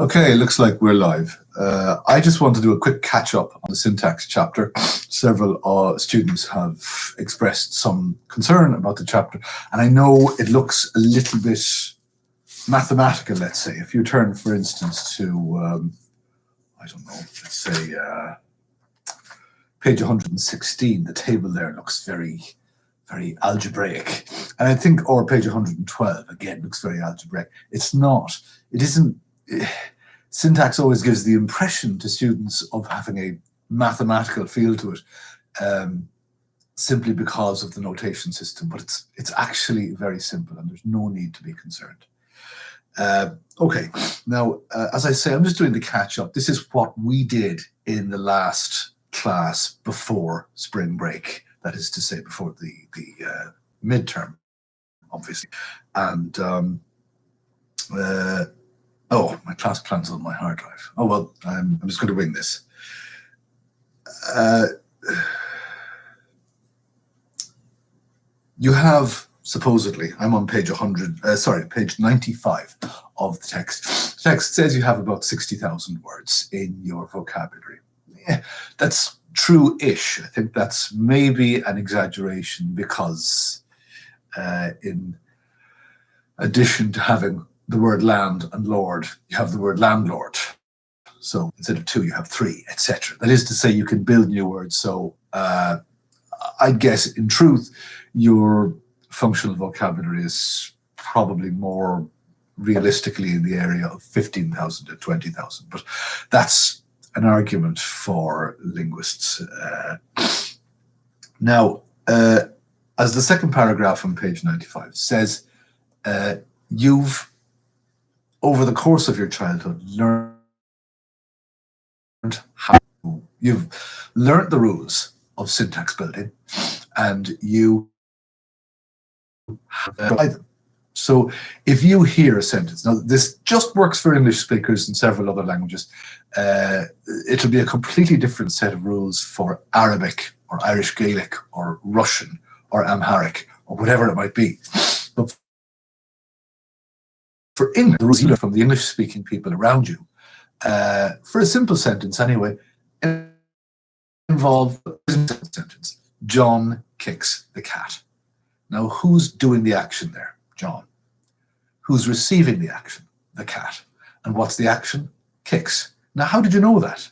Okay, looks like we're live. I just want to do a quick catch-up on the syntax chapter. Several students have expressed some concern about the chapter, and I know it looks a little bit mathematical, let's say. If you turn, for instance, to, I don't know, let's say page 116, the table there looks very algebraic. And I think, or page 112, again, looks very algebraic. It's not. It isn't. Syntax always gives the impression to students of having a mathematical feel to it, simply because of the notation system, but it's actually very simple and there's no need to be concerned. Okay, now, as I say, I'm just doing the catch-up. This is what we did in the last class before spring break, that is to say, before the midterm, obviously. And oh, my class plan's on my hard drive. Oh, well, I'm just going to wing this. You have, supposedly, I'm on page page 95 of the text. The text says you have about 60,000 words in your vocabulary. Yeah, that's true-ish. I think that's maybe an exaggeration because in addition to having the word land and lord, you have the word landlord. So instead of 2, you have 3, etc. That is to say, you can build new words. So I guess, in truth, your functional vocabulary is probably more realistically in the area of 15,000 to 20,000. But that's an argument for linguists. Now, as the second paragraph on page 95 says, you've, over the course of your childhood, you've learned the rules of syntax building, and you have applied them. So if you hear a sentence, now this just works for English speakers and several other languages, it'll be a completely different set of rules for Arabic or Irish Gaelic or Russian or Amharic or whatever it might be. But for English, the rules you learn from the English-speaking people around you, for a simple sentence anyway, involve a sentence. John kicks the cat. Now, who's doing the action there? John. Who's receiving the action? The cat. And what's the action? Kicks. Now, how did you know that?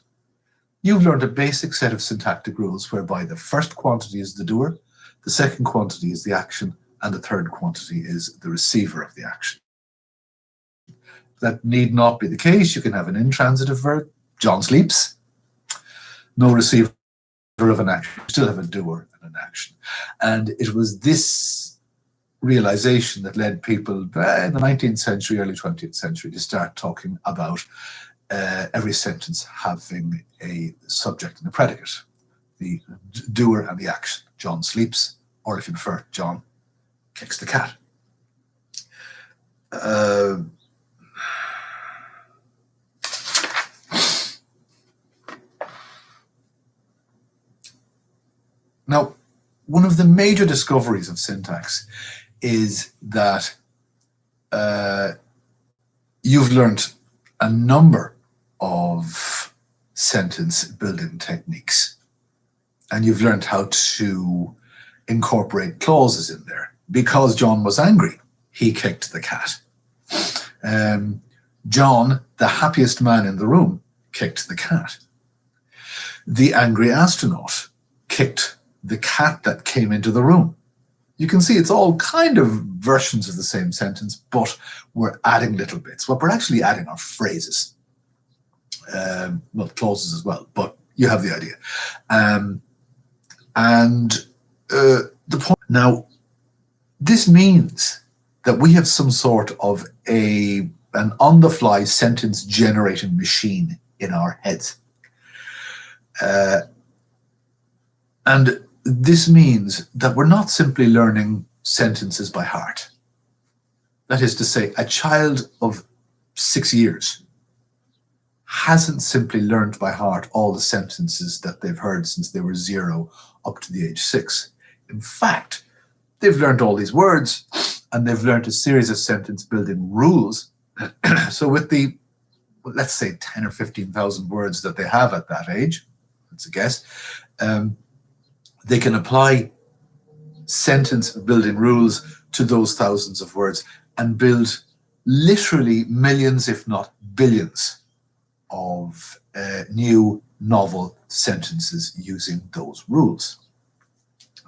You've learned a basic set of syntactic rules whereby the first quantity is the doer, the second quantity is the action, and the third quantity is the receiver of the action. That need not be the case. You can have an intransitive verb. John sleeps. No receiver of an action. You still have a doer and an action. And it was this realization that led people in the 19th century, early 20th century to start talking about every sentence having a subject and a predicate. The doer and the action. John sleeps, or if you prefer, John kicks the cat. Now, one of the major discoveries of syntax is that you've learned a number of sentence building techniques, and you've learned how to incorporate clauses in there. Because John was angry, he kicked the cat. John, the happiest man in the room, kicked the cat. The angry astronaut kicked the cat that came into the room. You can see it's all kind of versions of the same sentence, but we're adding little bits. What we're actually adding are phrases. Well, clauses as well, but you have the idea. The point now, this means that we have some sort of an on-the-fly sentence generating machine in our heads. And this means that we're not simply learning sentences by heart. That is to say, a child of 6 years hasn't simply learned by heart all the sentences that they've heard since they were 0 up to the age 6. In fact, they've learned all these words and they've learned a series of sentence building rules. So with the let's say 10 or 15,000 words that they have at that age, that's a guess, they can apply sentence building rules to those thousands of words and build literally millions, if not billions, of new novel sentences using those rules.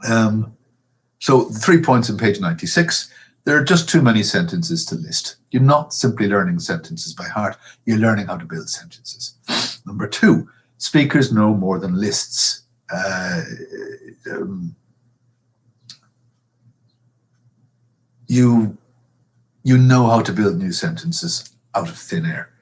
So the 3 points on page 96, there are just too many sentences to list. You're not simply learning sentences by heart, you're learning how to build sentences. Number 2, speakers know more than lists. You know how to build new sentences out of thin air.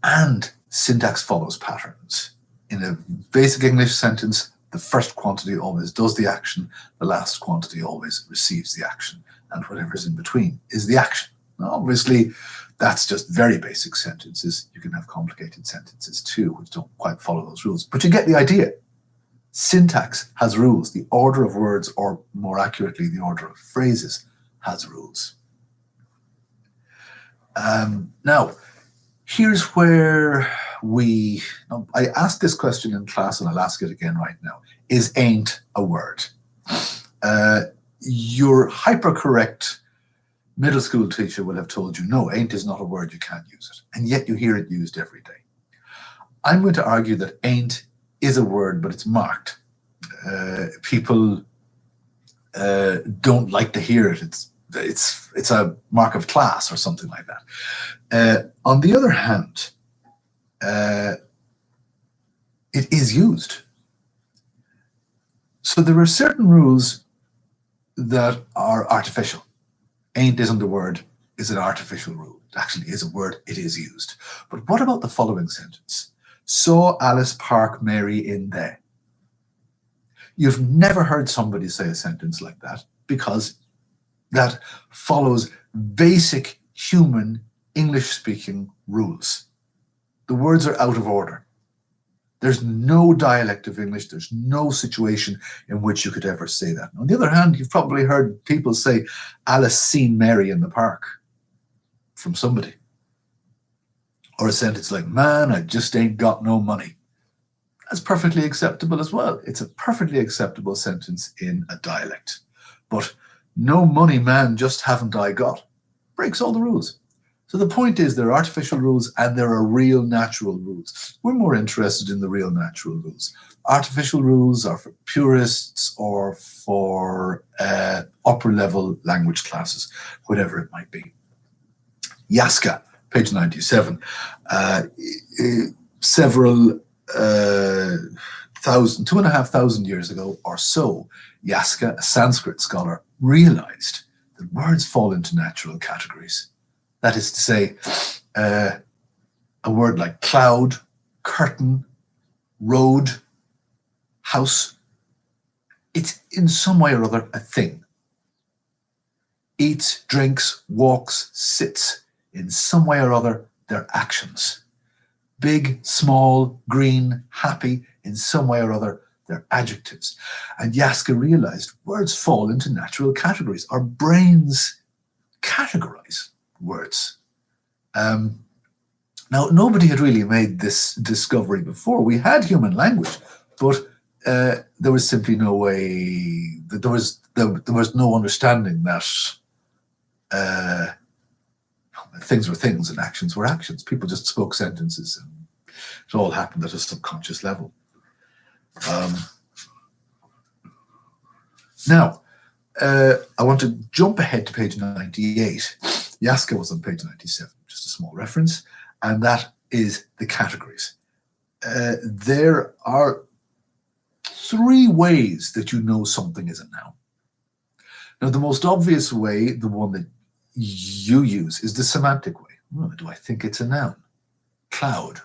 And syntax follows patterns. In a basic English sentence, the first quantity always does the action, the last quantity always receives the action, and whatever's in between is the action. Now, obviously, that's just very basic sentences. You can have complicated sentences too, which don't quite follow those rules, but you get the idea. Syntax has rules. The order of words, or more accurately, the order of phrases, has rules. Now, here's where I asked this question in class and I'll ask it again right now. Is ain't a word? Your hypercorrect middle school teacher will have told you, no, ain't is not a word, you can't use it. And yet you hear it used every day. I'm going to argue that ain't is a word, but it's marked. People don't like to hear it. It's a mark of class or something like that. On the other hand, it is used. So there are certain rules that are artificial. Ain't isn't a word, is an artificial rule. It actually is a word, it is used. But what about the following sentence? Saw Alice park Mary in there. You've never heard somebody say a sentence like that because that follows basic human English-speaking rules. The words are out of order. There's no dialect of English. There's no situation in which you could ever say that. On the other hand, you've probably heard people say, Alice seen Mary in the park, from somebody. Or a sentence like, man, I just ain't got no money. That's perfectly acceptable as well. It's a perfectly acceptable sentence in a dialect. But no money, man, just haven't I got, breaks all the rules. So the point is there are artificial rules and there are real natural rules. We're more interested in the real natural rules. Artificial rules are for purists or for upper level language classes, whatever it might be. Yaska, page 97. Several 2,500 years ago or so, Yaska, a Sanskrit scholar, realized that words fall into natural categories. That is to say, a word like cloud, curtain, road, house, it's in some way or other a thing. Eats, drinks, walks, sits, in some way or other, they're actions. Big, small, green, happy, in some way or other, they're adjectives. And Yaska realized words fall into natural categories. Our brains categorize words. Now, nobody had really made this discovery before. We had human language, but there was simply no way, there was no understanding that things were things and actions were actions. People just spoke sentences and it all happened at a subconscious level. Now, I want to jump ahead to page 98. Yaska was on page 97, just a small reference, and that is the categories. There are 3 ways that you know something is a noun. Now, the most obvious way, the one that you use, is the semantic way. Oh, do I think it's a noun? Cloud,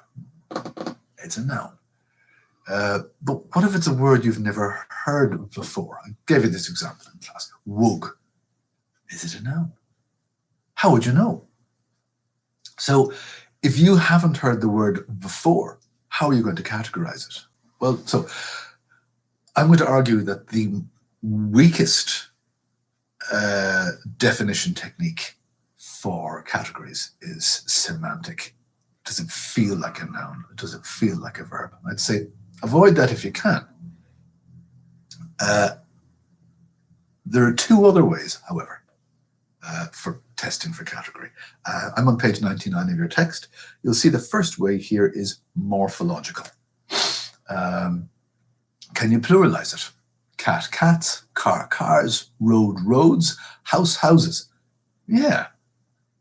it's a noun. But what if it's a word you've never heard before? I gave you this example in class. Wug. Is it a noun? How would you know? So if you haven't heard the word before, how are you going to categorize it? Well, so I'm going to argue that the weakest definition technique for categories is semantic Does it feel like a noun? Does it feel like a verb? I'd say avoid that if you can. There are two other ways, however, for testing for category. I'm on page 99 of your text. You'll see the first way here is morphological. Can you pluralize it? Cat, cats, car, cars, road, roads, house, houses. Yeah.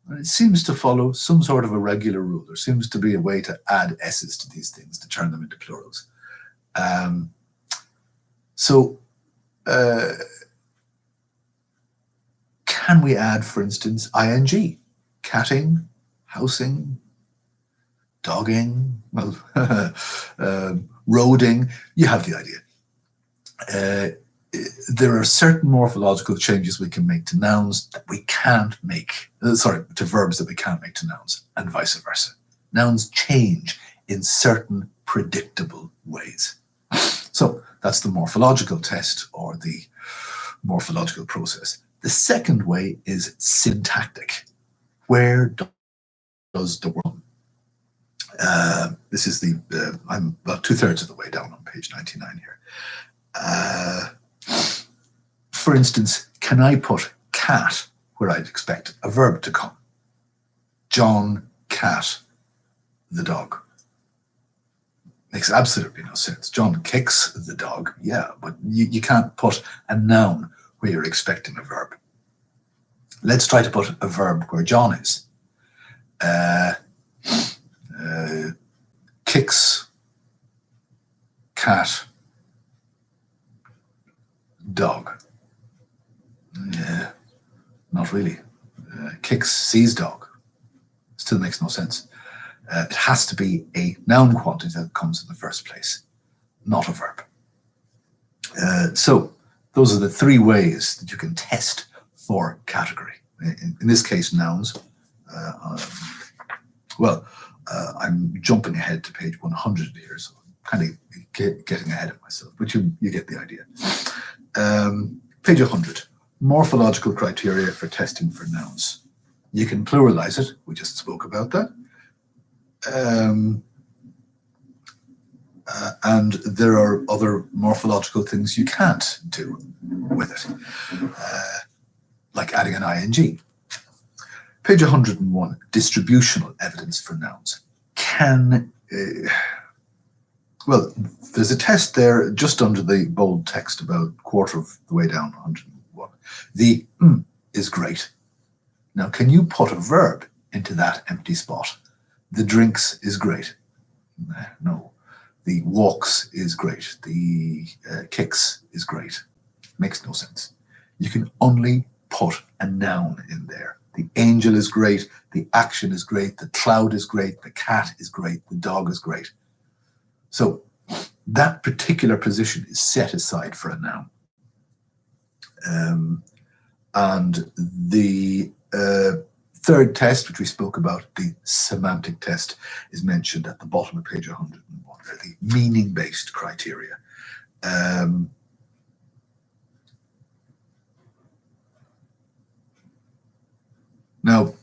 And it seems to follow some sort of a regular rule. There seems to be a way to add S's to these things to turn them into plurals. Can we add, for instance, ing? Catting, housing, dogging, well, roading. You have the idea. There are certain morphological changes we can make to nouns that we can't make, to verbs that we can't make to nouns, and vice versa. Nouns change in certain predictable ways. So that's the morphological test or the morphological process. The second way is syntactic. Where does the word? This is I'm about 2/3 of the way down on page 99 here. For instance, can I put cat where I'd expect a verb to come? John cat the dog. Makes absolutely no sense. John kicks the dog, yeah, but you can't put a noun where you're expecting a verb. Let's try to put a verb where John is. Kicks, cat, dog. Yeah, not really. Kicks, sees dog. Still makes no sense. It has to be a noun quantity that comes in the first place, not a verb. So those are the three ways that you can test for category. In this case, nouns. I'm jumping ahead to page 100 here, so I'm kind of getting ahead of myself, but you get the idea. Page 100, morphological criteria for testing for nouns. You can pluralize it. We just spoke about that. And there are other morphological things you can't do with it, like adding an ing. Page 101, distributional evidence for nouns. There's a test there just under the bold text about quarter of the way down, 101. The is great. Now, can you put a verb into that empty spot? The drinks is great. No. The walks is great. The kicks is great. Makes no sense. You can only put a noun in there. The angel is great. The action is great. The cloud is great. The cat is great. The dog is great. So that particular position is set aside for a noun. And the third test, which we spoke about, the semantic test, is mentioned at the bottom of page 101, the meaning-based criteria. Now,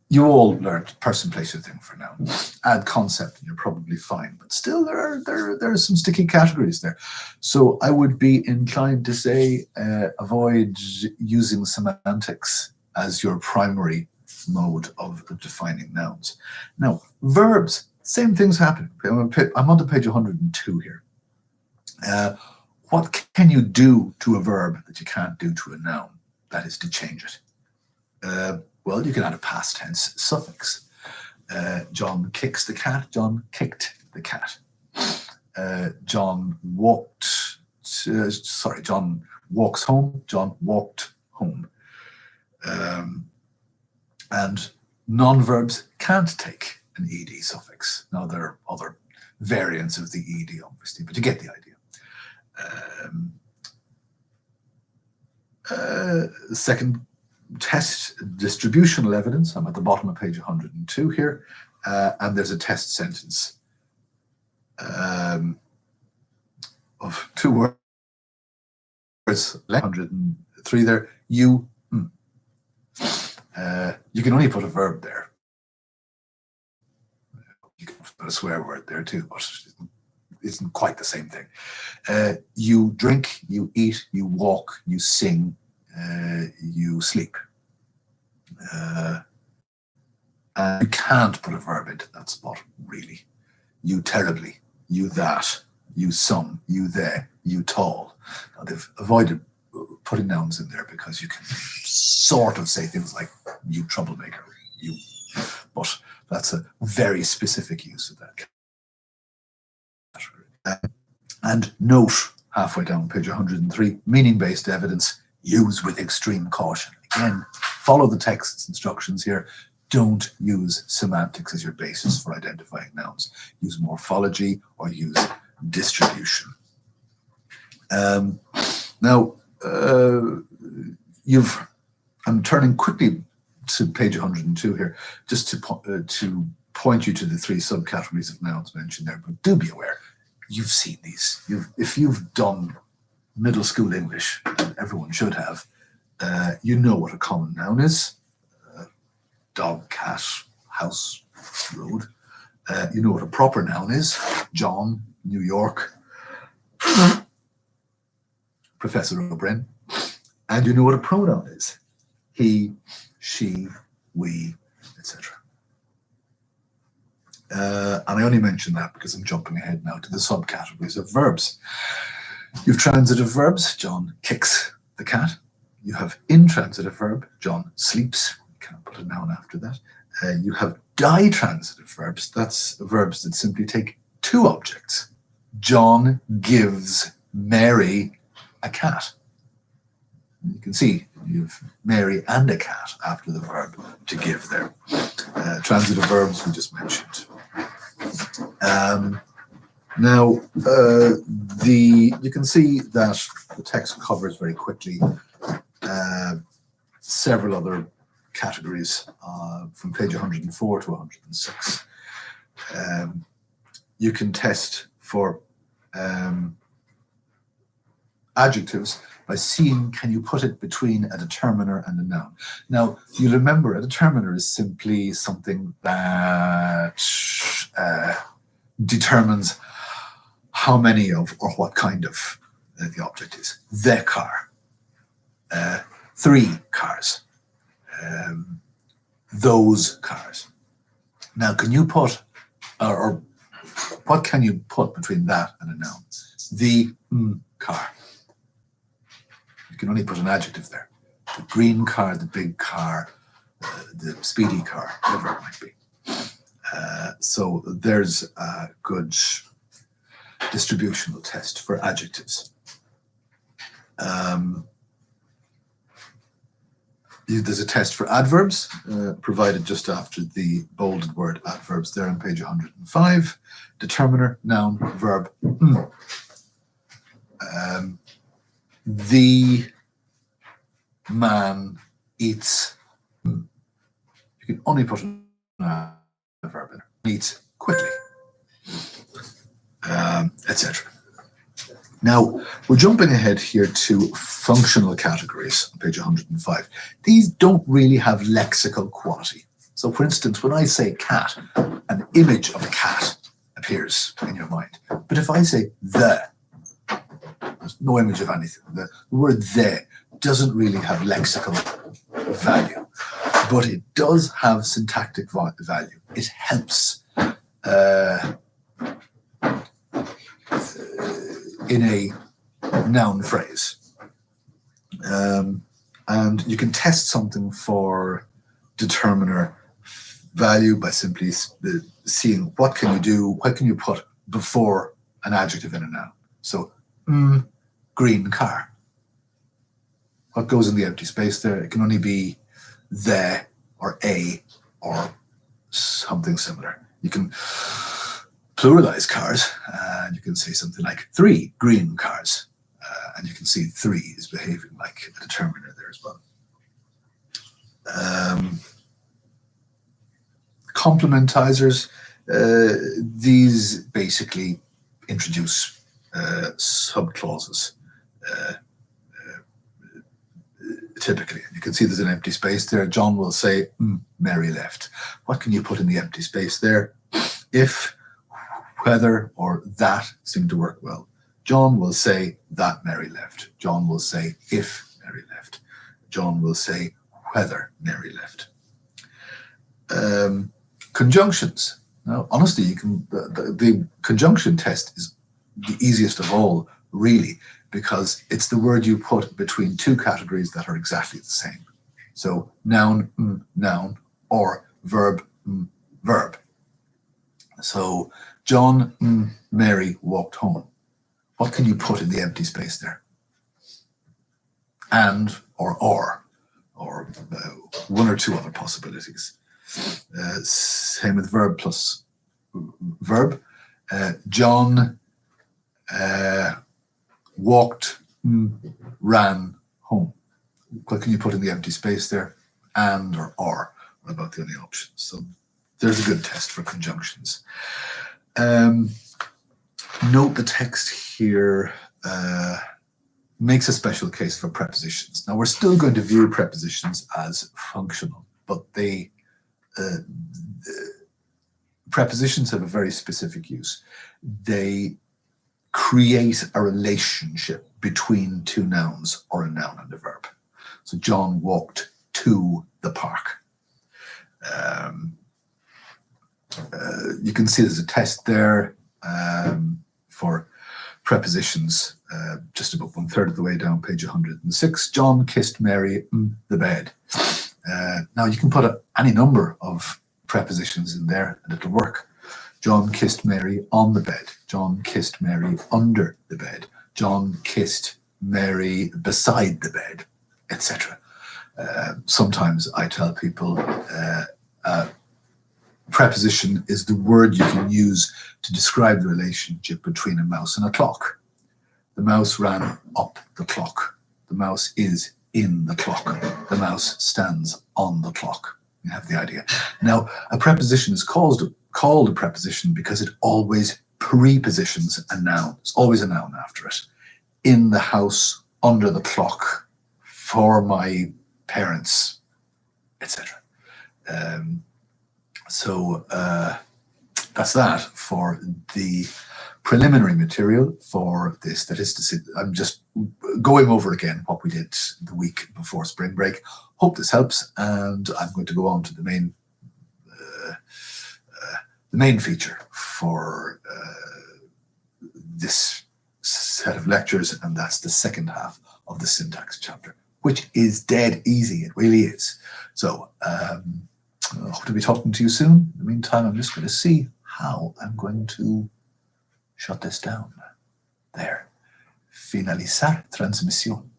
you all learned person, place, or thing for now. Add concept, and you're probably fine. But still, there are some sticky categories there. So I would be inclined to say avoid using semantics as your primary mode of defining nouns. Now, verbs, same things happen. I'm on to page 102 here. What can you do to a verb that you can't do to a noun? That is to change it. Well, you can add a past tense suffix. John kicks the cat. John kicked the cat. John walks home. John walked home. And non-verbs can't take an ed suffix. Now, there are other variants of the ed, obviously, but you get the idea. Second test, distributional evidence. I'm at the bottom of page 102 here, and there's a test sentence of 2 words, 103 there. You can only put a verb there. a swear word there too, but it isn't quite the same thing. You drink, you eat, you walk, you sing, you sleep. And you can't put a verb into that spot, really. You terribly, you that, you some, you there, you tall. Now, they've avoided putting nouns in there because you can sort of say things like you troublemaker, you, but that's a very specific use of that category. And note, halfway down page 103, meaning-based evidence, use with extreme caution. Again, follow the text's instructions here. Don't use semantics as your basis for identifying nouns. Use morphology or use distribution. Now, I'm turning quickly to page 102 here, just to point you to the three subcategories of nouns mentioned there. But do be aware, you've seen these. If you've done middle school English, and everyone should have, you know what a common noun is. Dog, cat, house, road. You know what a proper noun is. John, New York, Professor O'Brien. And you know what a pronoun is. He, she, we, etc. And I only mention that because I'm jumping ahead now to the subcategories of verbs. You have transitive verbs. John kicks the cat. You have intransitive verb. John sleeps. Can't put a noun after that. You have ditransitive verbs. That's verbs that simply take two objects. John gives Mary a cat. You can see you have Mary and a cat after the verb to give there. Transitive verbs we just mentioned. Now, you can see that the text covers very quickly several other categories from page 104 to 106. You can test for adjectives by seeing, can you put it between a determiner and a noun? Now, you'll remember a determiner is simply something that determines how many of or what kind of the object is. The car, 3 cars, those cars. Now, can you put, or what can you put between that and a noun? The car. You can only put an adjective there. The green car, the big car, the speedy car, whatever it might be. So there's a good distributional test for adjectives. There's a test for adverbs provided just after the bolded word adverbs there on page 105. Determiner, noun, verb. The man eats. You can only put a verb in there. Eats quickly, etc. Now, we're jumping ahead here to functional categories on page 105. These don't really have lexical quality. So, for instance, when I say cat, an image of a cat appears in your mind. But if I say the, there's no image of anything. The word the doesn't really have lexical value, but it does have syntactic value. It helps in a noun phrase. And you can test something for determiner value by simply seeing what can you do, what can you put before an adjective in a noun. So, green car. What goes in the empty space there? It can only be the or a or something similar. You can pluralize cars, and you can say something like 3 green cars, and you can see 3 is behaving like a determiner there as well. Complementizers, these basically introduce subclauses typically. And you can see there's an empty space there. John will say, Mary left. What can you put in the empty space there? If whether or that seem to work well. John will say that Mary left. John will say if Mary left. John will say whether Mary left. Conjunctions. Now, honestly, you can the conjunction test is the easiest of all, really, because it's the word you put between two categories that are exactly the same. So noun, noun, or verb, verb. So John, Mary walked home. What can you put in the empty space there? And, or one or two other possibilities. Same with verb plus verb. John walked, ran home. What can you put in the empty space there? And or. What about the only options? So there's a good test for conjunctions. Note the text here makes a special case for prepositions. Now, we're still going to view prepositions as functional, but prepositions have a very specific use. They create a relationship between two nouns or a noun and a verb. So John walked to the park. You can see there's a test there for prepositions, just about 1/3 of the way down, page 106. John kissed Mary the bed. Now you can put any number of prepositions in there and it'll work. John kissed Mary on the bed. John kissed Mary under the bed. John kissed Mary beside the bed, etc. Sometimes I tell people preposition is the word you can use to describe the relationship between a mouse and a clock. The mouse ran up the clock. The mouse is in the clock. The mouse stands on the clock. You have the idea. Now, a preposition is called a preposition because it always prepositions a noun. There's always a noun after it. In the house, under the clock, for my parents, etc. So that's that for the preliminary material for the statistics. I'm just going over again what we did the week before spring break. Hope this helps, and I'm going to go on to the main feature for this set of lectures, and that's the second half of the syntax chapter, which is dead easy. It really is. So I hope to be talking to you soon. In the meantime, I'm just going to see how I'm going to shut this down. There. Finalizar transmisión.